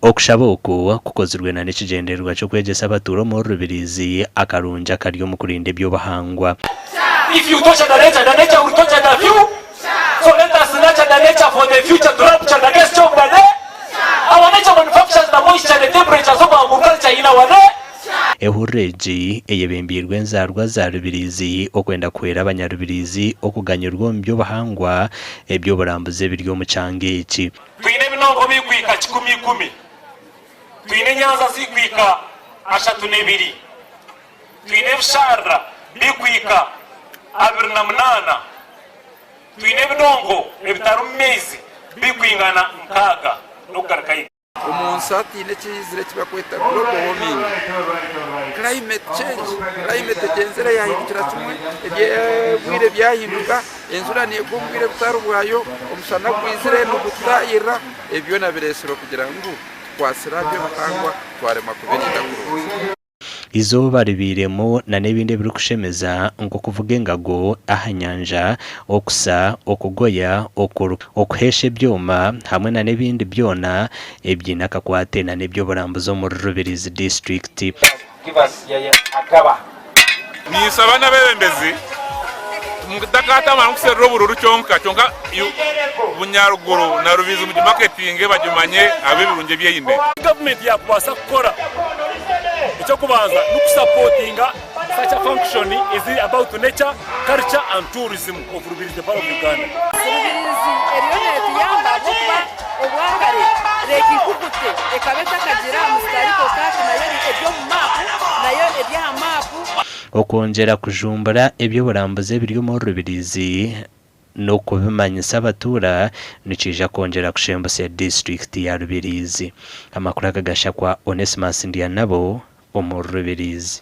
okushabooko kukozirwe na nekigendererwa ky'okwegyesa abaturo mu Rubirizi akarungi akari omu kurinda eby'obuhangwa. If you touch the nature will touch the you. So let us nurture the nature for the future to rapture the next job the day. Our nature manufactures the moisture and the temperature of our agriculture in our day. Ehuregi eyebembirwe enzarwa za Rubirizi okwenda kwera abanyarubirizi okuganyirwa mu by'obuhangwa eby'oburambuzi ebiri omu kyanga eki. Twine ebinongo bikwika 10. Twine nyanza zikwika 32. Twine ebisharra bikwika 28. Twine ebinongo ebitari mu mezi bikwingana 6 n'okugarukayo. Umunsi tine kizire kibakweta global warming, climate change, climate genzere yahindukira kimwe ebyebwire byahinduka enzura negubwire butarubwayo omusana kwizire n'ugutayira ebyo nabiresero kugira ngo twasira byo buhangwa twarema kubirinda kuruzi. Izuba ribiremo na n'ebindi biri kushemeza ngo kuvuga engago ahanyanja okusa okugoya okuhesha ebyoma hamwe na n'ebindi byona ebyina kakwate na n'ebyo burambuzo mu Rubirizi district. Nisaba n'aberembezi mudakata mankusero bururu cyonka bunyaruguru na Rubirizi mu marketing bajumanye abebirunge byeyinde. Government yakwasa gukora icyo kubanza no supportinga such a function is about nature, culture and tourism of Rubirizi part of Uganda. Rubirizi eriyone tuyamba kuba obwangare reki kukute ekabeta kagira mustariko kati nayo ebyo map nayo ebya map okongera kujumbura ebyo burambuze biri mu Rubirizi no kubimanyisa abatura nikija kongera kushembusa district ya Rubirizi. Amakuru akagasha kwa Onesimus Ndianabo omu Rubirizi.